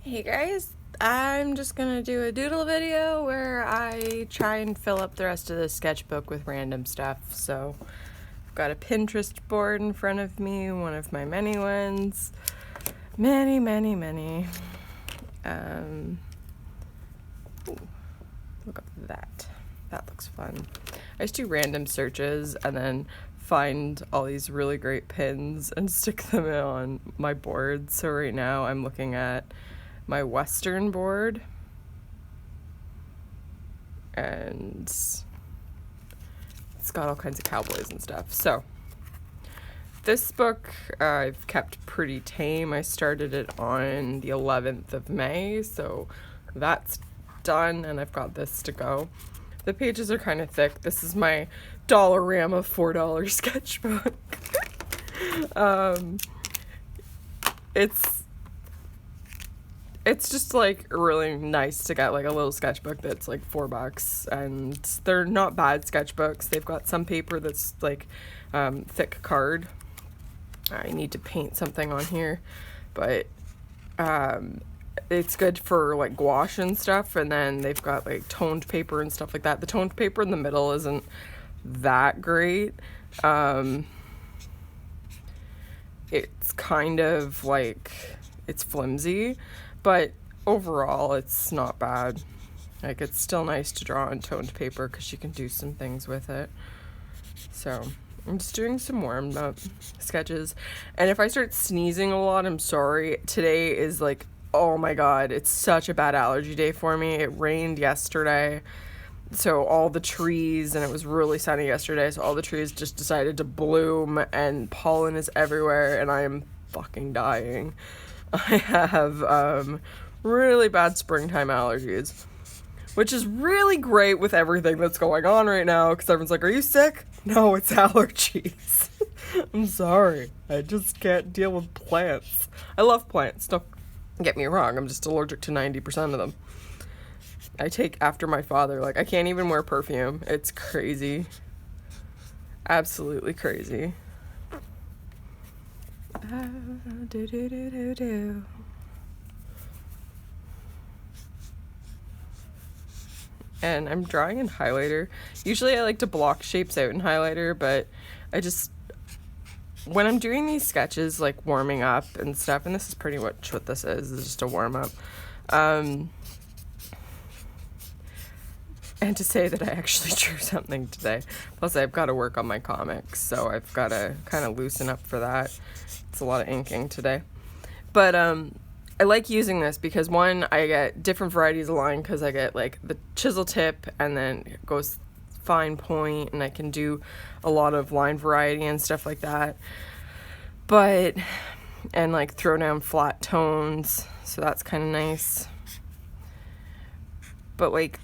Hey guys, I'm just gonna do a doodle video where I try and fill up the rest of the sketchbook with random stuff. So I've got a Pinterest board in front of me, one of my many ones. Many. Ooh, look at that. That looks fun. I just do random searches and then find all these really great pins and stick them on my board. So right now I'm looking at my Western board, and it's got all kinds of cowboys and stuff. So this book I've kept pretty tame. I started it on the 11th of May, so that's done, and I've got this to go. The pages are kind of thick. This is my Dollarama $4 sketchbook. It's just like really nice to get like a little sketchbook that's like $4, and they're not bad sketchbooks. They've got some paper that's like thick card. I need to paint something on here, but it's good for like gouache and stuff. And then they've got like toned paper and stuff like that. The toned paper in the middle isn't that great. It's kind of like, it's flimsy, but overall it's not bad. Like, it's still nice to draw on toned paper because you can do some things with it. So I'm just doing some warm up sketches, and if I start sneezing a lot, I'm sorry. Today is like, oh my god, it's such a bad allergy day for me. It rained yesterday, so all the trees, and it was really sunny yesterday, so all the trees just decided to bloom and pollen is everywhere, and I am fucking dying. I have really bad springtime allergies, which is really great with everything that's going on right now, because everyone's like, are you sick? No, it's allergies. I'm sorry. I just can't deal with plants. I love plants, don't get me wrong. I'm just allergic to 90% of them. I take after my father. Like, I can't even wear perfume. It's crazy. Absolutely crazy. And I'm drawing in highlighter. Usually I like to block shapes out in highlighter, but I just, when I'm doing these sketches, like warming up and stuff, and this is pretty much what this is just a warm up. And to say that I actually drew something today. Plus I've got to work on my comics, so I've got to kind of loosen up for that. It's a lot of inking today. But I like using this because, one, I get different varieties of line because I get like the chisel tip and then it goes fine point, and I can do a lot of line variety and stuff like that. But, and like throw down flat tones, so that's kind of nice. But like,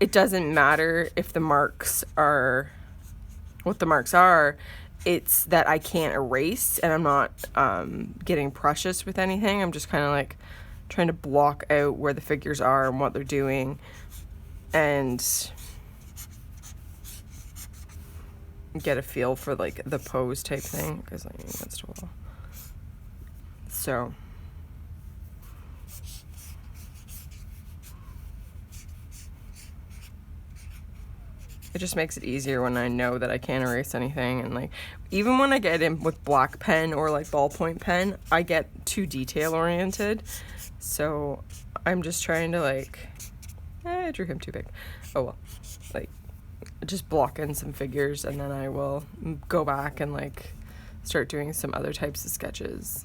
it doesn't matter if the marks are what the marks are. It's that I can't erase, and I'm not getting precious with anything. I'm just kind of like trying to block out where the figures are and what they're doing, and get a feel for like the pose type thing, because I'm against a wall. So it just makes it easier when I know that I can't erase anything. And like, even when I get in with black pen or like ballpoint pen, I get too detail oriented. So I'm just trying to like, I drew him too big. Oh well, like just block in some figures, and then I will go back and like start doing some other types of sketches.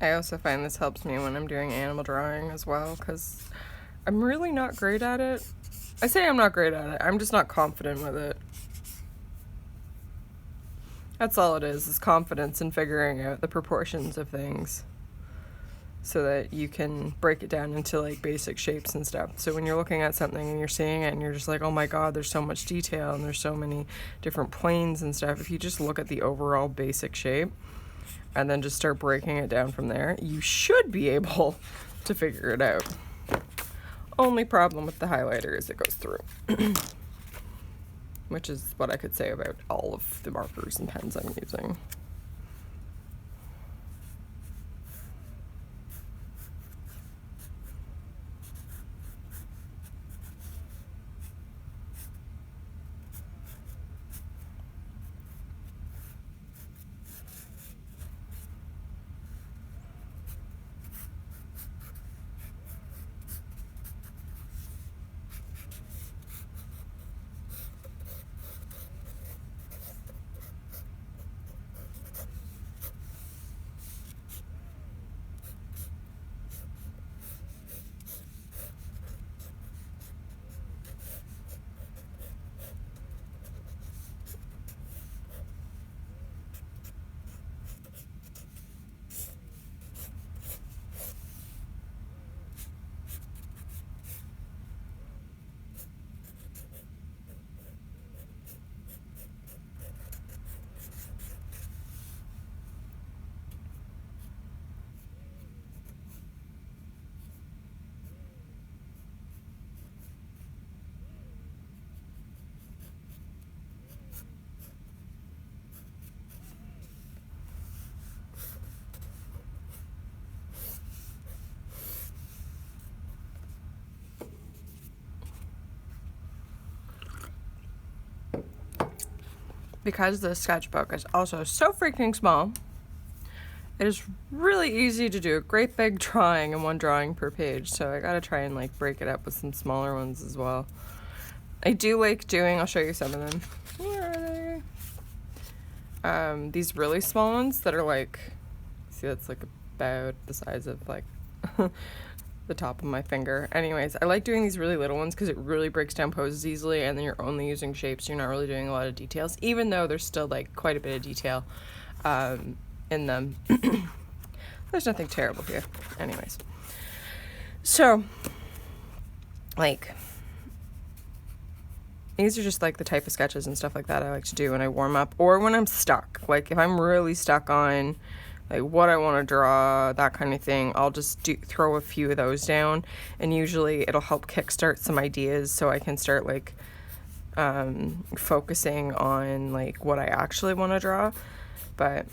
I also find this helps me when I'm doing animal drawing as well, because I'm really not great at it. I say I'm not great at it, I'm just not confident with it. That's all it is confidence in figuring out the proportions of things. so that you can break it down into like basic shapes and stuff. So when you're looking at something and you're seeing it and you're just like, oh my god, there's so much detail and there's so many different planes and stuff, if you just look at the overall basic shape and then just start breaking it down from there, you should be able to figure it out. Only problem with the highlighter is it goes through. Which is what I could say about all of the markers and pens I'm using. Because the sketchbook is also so freaking small, it is really easy to do a great big drawing and one drawing per page, so I gotta try and like break it up with some smaller ones as well. I do like doing, I'll show you some of them. Where are they? These really small ones that are like, see, that's like about the size of like the top of my finger. Anyways, I like doing these really little ones because it really breaks down poses easily, and then you're only using shapes. You're not really doing a lot of details, even though there's still like quite a bit of detail in them. There's nothing terrible here. Anyways, so like these are just like the type of sketches and stuff like that I like to do when I warm up or when I'm stuck. Like if I'm really stuck on like what I want to draw, that kind of thing, I'll just throw a few of those down, and usually it'll help kickstart some ideas so I can start like focusing on like what I actually want to draw. But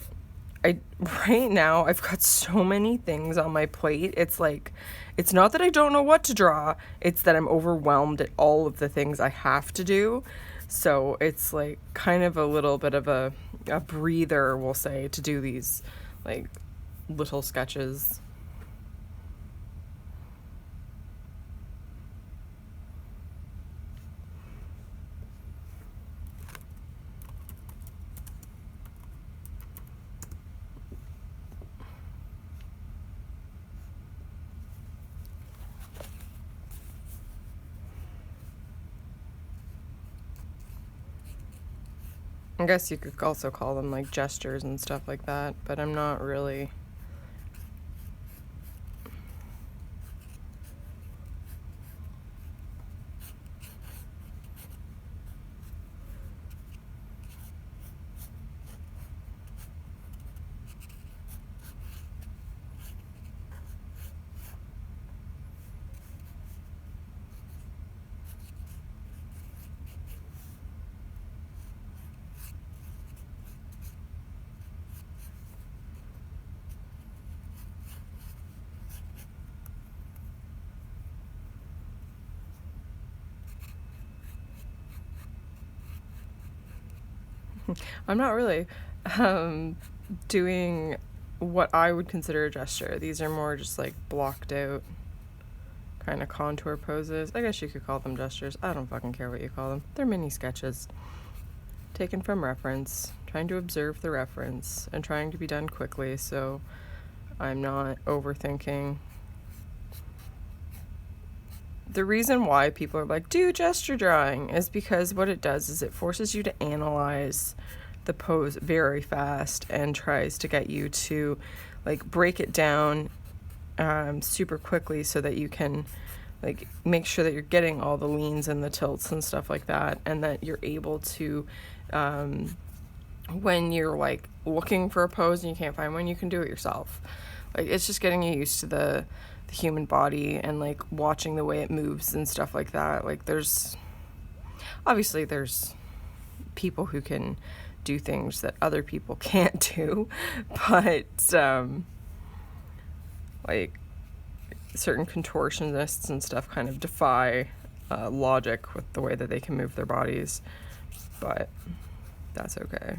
right now I've got so many things on my plate. It's like, it's not that I don't know what to draw, it's that I'm overwhelmed at all of the things I have to do. So it's like kind of a little bit of a breather, we'll say, to do these like little sketches. I guess you could also call them like gestures and stuff like that, but I'm not really. I'm not really doing what I would consider a gesture. These are more just like blocked out kind of contour poses. I guess you could call them gestures. I don't fucking care what you call them. They're mini sketches taken from reference, trying to observe the reference and trying to be done quickly so I'm not overthinking. The reason why people are like, do gesture drawing, is because what it does is it forces you to analyze the pose very fast and tries to get you to like break it down super quickly so that you can like make sure that you're getting all the leans and the tilts and stuff like that, and that you're able to when you're like looking for a pose and you can't find one, you can do it yourself. Like, it's just getting you used to the human body and like watching the way it moves and stuff like that. Like, there's people who can do things that other people can't do, but like certain contortionists and stuff kind of defy logic with the way that they can move their bodies, but that's okay.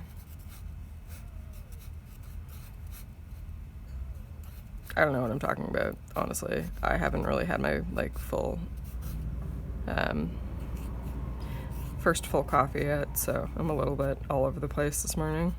I don't know what I'm talking about, honestly. I haven't really had my like full first full coffee yet, so I'm a little bit all over the place this morning.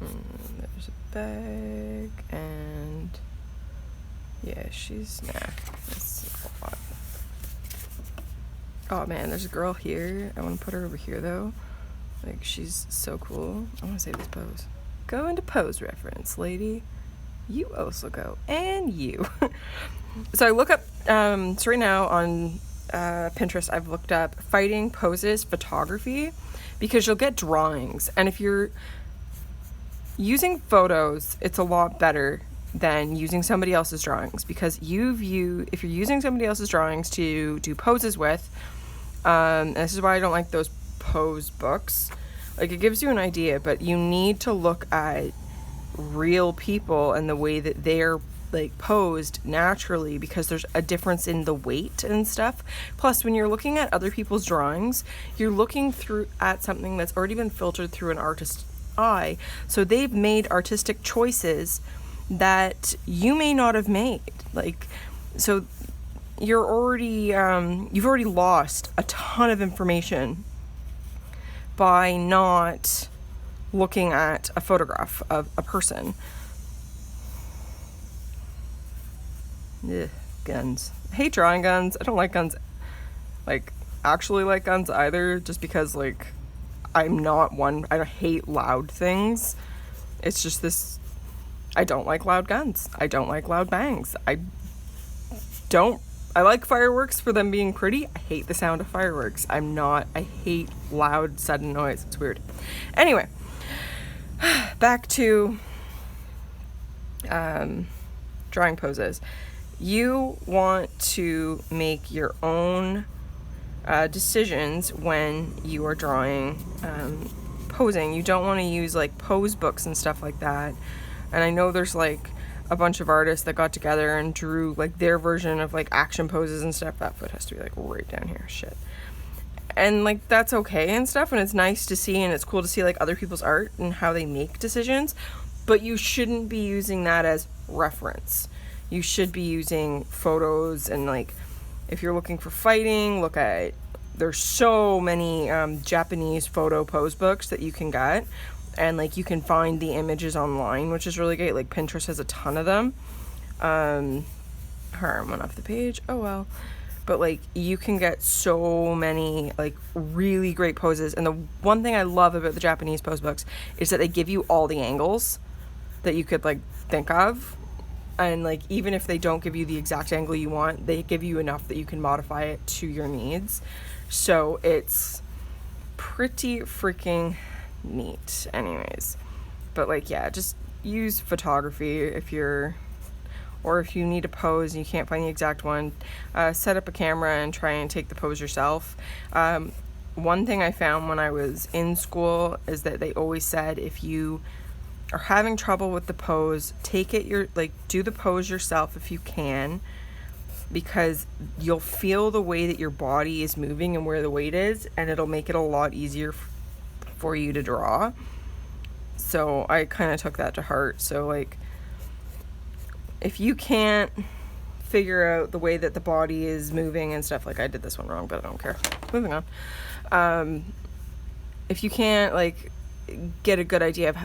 There's a bag, and yeah, that's a lot. Oh man, there's a girl here. I want to put her over here though. Like, she's so cool. I want to save this pose. Go into pose reference, lady. You also go, and you. So I look up, so right now on Pinterest, I've looked up fighting poses photography, because you'll get drawings, and if you're using photos, it's a lot better than using somebody else's drawings, because if you're using somebody else's drawings to do poses with, and this is why I don't like those pose books. Like, it gives you an idea, but you need to look at real people and the way that they're like posed naturally, because there's a difference in the weight and stuff. Plus, when you're looking at other people's drawings, you're looking through at something that's already been filtered through an artist's eye, so they've made artistic choices that you may not have made. Like, so you've already lost a ton of information by not looking at a photograph of a person. Ugh, guns. I hate drawing guns. I don't like guns, like, actually like guns either, just because, like, I hate loud things. It's just this, I don't like loud guns. I don't like loud bangs. I like fireworks for them being pretty. I hate the sound of fireworks. I hate loud, sudden noise. It's weird. Anyway, back to drawing poses. You want to make your own decisions when you are drawing, posing. You don't want to use like pose books and stuff like that. And I know there's like a bunch of artists that got together and drew like their version of like action poses and stuff. That foot has to be like right down here. Shit. And like, that's okay and stuff, and it's nice to see, and it's cool to see like other people's art and how they make decisions, but you shouldn't be using that as reference. You should be using photos, and like, if you're looking for fighting, there's so many Japanese photo pose books that you can get, and like, you can find the images online, which is really great. Like, Pinterest has a ton of them. I went off the page. Oh well. But like, you can get so many like really great poses, and the one thing I love about the Japanese pose books is that they give you all the angles that you could like think of, and like, even if they don't give you the exact angle you want, they give you enough that you can modify it to your needs. So it's pretty freaking neat. Anyways, but like, yeah, just use photography if you need a pose and you can't find the exact one. Set up a camera and try and take the pose yourself. One thing I found when I was in school is that they always said, if you are having trouble with the pose, do the pose yourself if you can, because you'll feel the way that your body is moving and where the weight is, and it'll make it a lot easier for you to draw. So I kind of took that to heart. So like, if you can't figure out the way that the body is moving and stuff, like, I did this one wrong, but I don't care. Moving on. If you can't like get a good idea of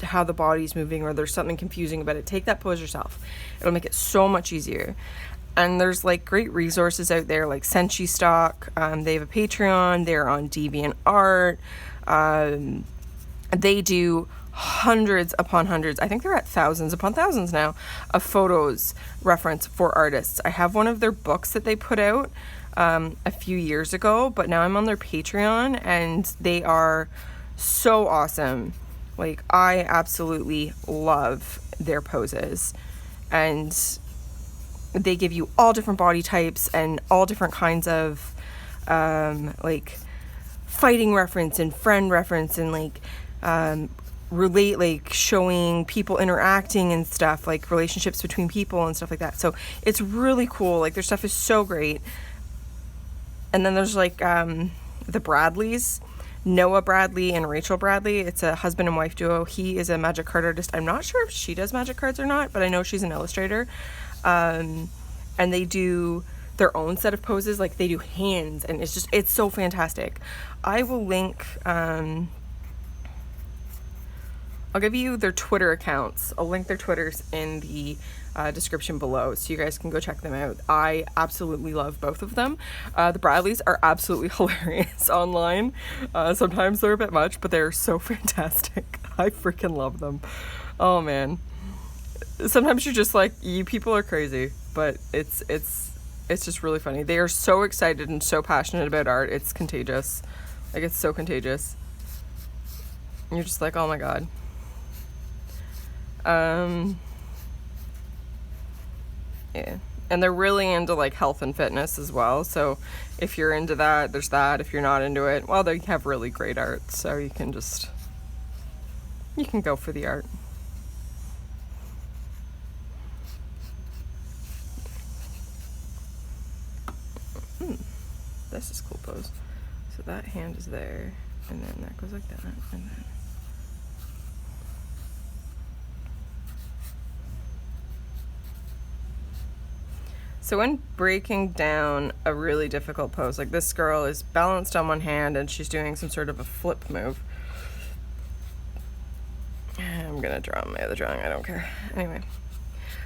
how the body's moving, or there's something confusing about it, take that pose yourself. It'll make it so much easier. And there's like great resources out there like Senshi Stock. They have a Patreon. They're on DeviantArt. They do hundreds upon hundreds. I think they're at thousands upon thousands now of photos reference for artists. I have one of their books that they put out a few years ago, but now I'm on their Patreon and they are so awesome. Like, I absolutely love their poses, and they give you all different body types and all different kinds of like fighting reference and friend reference, and like relate, like showing people interacting and stuff, like relationships between people and stuff like that. So it's really cool. Like, their stuff is so great. And then there's like the Bradleys, Noah Bradley and Rachel Bradley. It's a husband and wife duo. He is a magic card artist. I'm not sure if she does magic cards or not, but I know she's an illustrator. And they do their own set of poses. Like, they do hands, and it's so fantastic. I will link, I'll give you their Twitter accounts. I'll link their Twitters in the description below, so you guys can go check them out. I absolutely love both of them. The Bradleys are absolutely hilarious online. Sometimes they're a bit much, but they're so fantastic. I freaking love them. Oh man. Sometimes you're just like, you people are crazy, but it's just really funny. They are so excited and so passionate about art. It's contagious. Like, it's so contagious. And you're just like, oh my god. Yeah. And they're really into like health and fitness as well. So if you're into that, there's that. If you're not into it, well, they have really great art. So you can go for the art. This is cool pose. So that hand is there, and then that goes like that, and then so when breaking down a really difficult pose, like this girl is balanced on one hand and she's doing some sort of a flip move. I'm gonna draw my other drawing, I don't care. Anyway,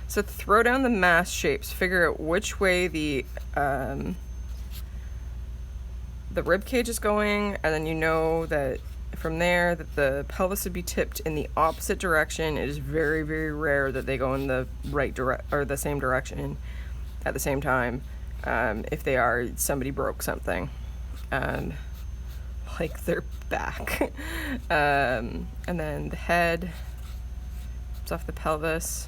so throw down the mass shapes, figure out which way the rib cage is going, and then you know that from there that the pelvis would be tipped in the opposite direction. It is very, very rare that they go in the right or the same direction at the same time. If they are, somebody broke something, like their back. And then the head tips off the pelvis,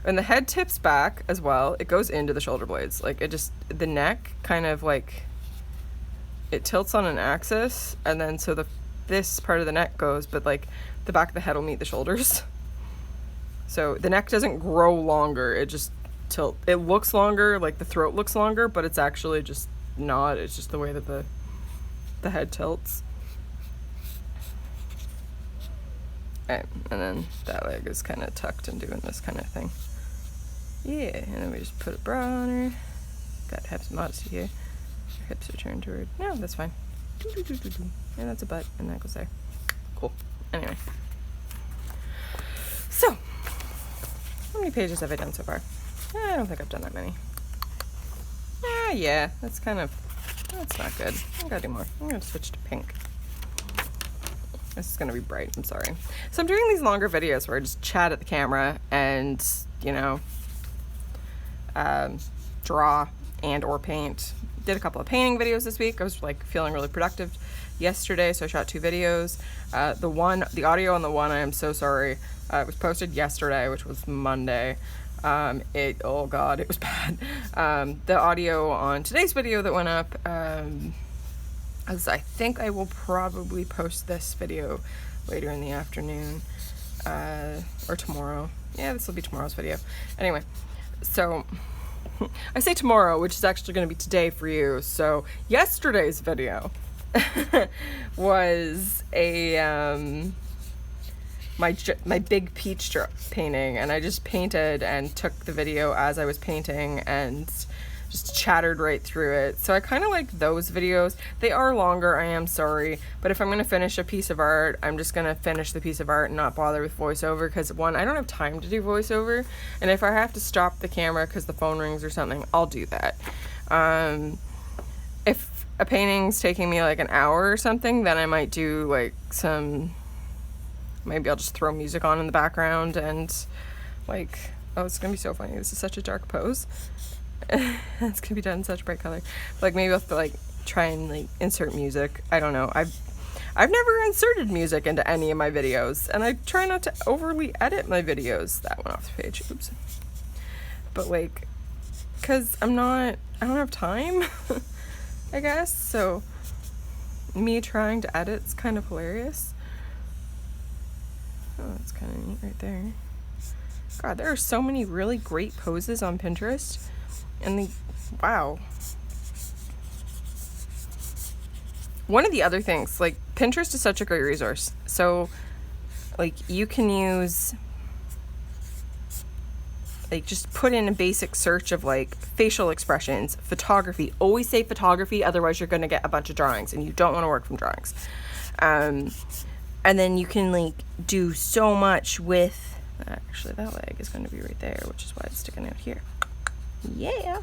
and the head tips back as well. It goes into the shoulder blades. Like, the neck kind of like, it tilts on an axis, and then so this part of the neck goes, but like the back of the head will meet the shoulders. So the neck doesn't grow longer, it just tilt. It looks longer, like the throat looks longer, but it's actually just not. It's just the way that the head tilts. Okay, and then that leg is kind of tucked and doing this kind of thing. Yeah, and then we just put a bra on her. Got hips modesty here. Her hips are turned toward. No, that's fine. And that's a butt, and that goes there. Cool. Anyway. So, how many pages have I done so far? I don't think I've done that many. Yeah, that's not good. I gotta do more. I'm gonna switch to pink. This is gonna be bright, I'm sorry. So I'm doing these longer videos where I just chat at the camera and, draw and or paint. Did a couple of painting videos this week. I was like feeling really productive yesterday, so I shot 2 videos. The audio on the one, I am so sorry. It was posted yesterday, which was Monday. Oh god, it was bad. The audio on today's video that went up, as I think I will probably post this video later in the afternoon, or tomorrow. Yeah, this will be tomorrow's video. Anyway, so I say tomorrow, which is actually going to be today for you. So yesterday's video was my big peach painting, and I just painted and took the video as I was painting, and just chattered right through it. So I kind of like those videos. They are longer, I am sorry, but if I'm going to finish a piece of art, I'm just going to finish the piece of art and not bother with voiceover, because one, I don't have time to do voiceover, and if I have to stop the camera because the phone rings or something, I'll do that. If a painting's taking me like an hour or something, then I might do like maybe I'll just throw music on in the background and like, oh, it's gonna be so funny. This is such a dark pose. It's gonna be done in such bright color. Like maybe I'll have to like try and like insert music. I don't know. I've never inserted music into any of my videos, and I try not to overly edit my videos. That went off the page. Oops. But like, cause I don't have time, I guess. So me trying to edit's kind of hilarious. Oh, that's kind of neat right there. God, there are so many really great poses on Pinterest. And wow. One of the other things, like, Pinterest is such a great resource. So, like, you can use, like, just put in a basic search of, like, facial expressions, photography. Always say photography, otherwise you're going to get a bunch of drawings, and you don't want to work from drawings. And then you can, like, do so much with, actually, that leg is going to be right there, which is why it's sticking out here. Yeah.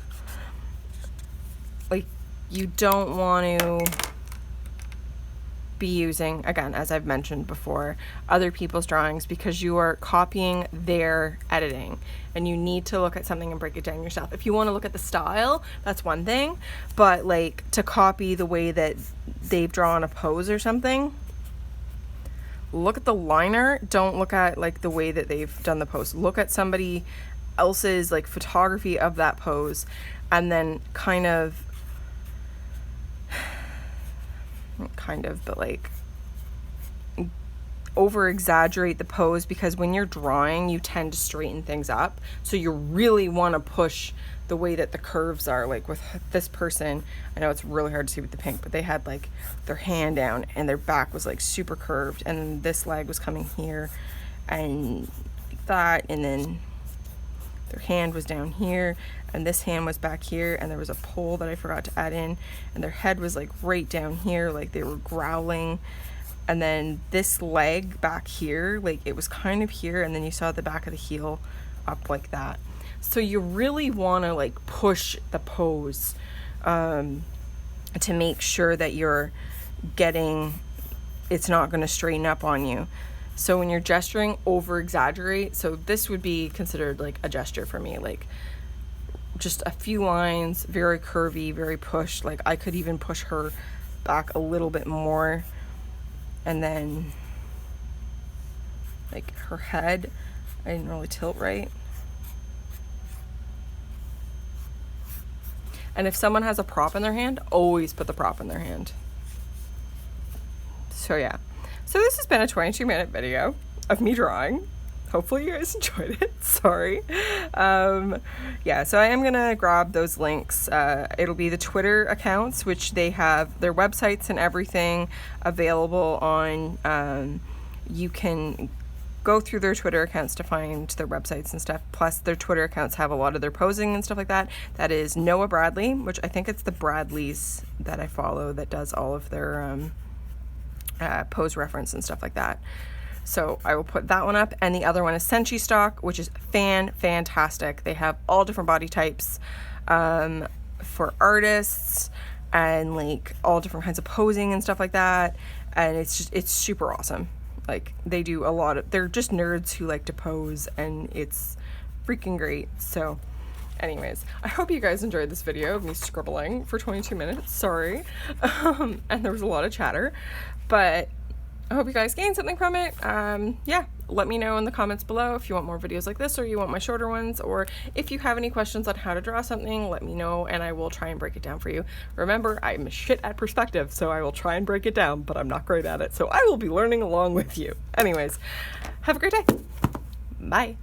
Like, you don't want to be using, again, as I've mentioned before, other people's drawings, because you are copying their editing, and you need to look at something and break it down yourself. If you want to look at the style, that's one thing, but, like, to copy the way that they've drawn a pose or something, look at the liner. Don't look at like the way that they've done the pose. Look at somebody else's like photography of that pose, and then but like over exaggerate the pose, because when you're drawing you tend to straighten things up, so you really want to push the way that the curves are. Like with this person, I know it's really hard to see with the pink, but they had like their hand down and their back was like super curved, and this leg was coming here and like that, and then their hand was down here and this hand was back here, and there was a pole that I forgot to add in, and their head was like right down here, like they were growling. And then this leg back here, like it was kind of here, and then you saw the back of the heel up like that. So you really want to like push the pose to make sure that you're getting, it's not going to straighten up on you. So when you're gesturing, over exaggerate. So this would be considered like a gesture for me, like just a few lines, very curvy, very pushed. Like I could even push her back a little bit more, and then like her head, I didn't really tilt right. And if someone has a prop in their hand, always put the prop in their hand. So yeah. So this has been a 22-minute video of me drawing. Hopefully you guys enjoyed it. Sorry. Yeah, so I am going to grab those links. It'll be the Twitter accounts, which they have their websites and everything available on. You can go through their Twitter accounts to find their websites and stuff. Plus, their Twitter accounts have a lot of their posing and stuff like that. That is Noah Bradley, which I think it's the Bradleys that I follow that does all of their pose reference and stuff like that. So I will put that one up. And the other one is Senshi Stock, which is fantastic. They have all different body types for artists, and like all different kinds of posing and stuff like that. And it's super awesome. Like they do a lot of, they're just nerds who like to pose, and it's freaking great. So anyways, I hope you guys enjoyed this video of me scribbling for 22 minutes. Sorry. And there was a lot of chatter, but I hope you guys gained something from it. Yeah, let me know in the comments below if you want more videos like this, or you want my shorter ones, or if you have any questions on how to draw something, let me know and I will try and break it down for you. Remember, I'm shit at perspective, so I will try and break it down, but I'm not great at it, so I will be learning along with you. Anyways, have a great day. Bye.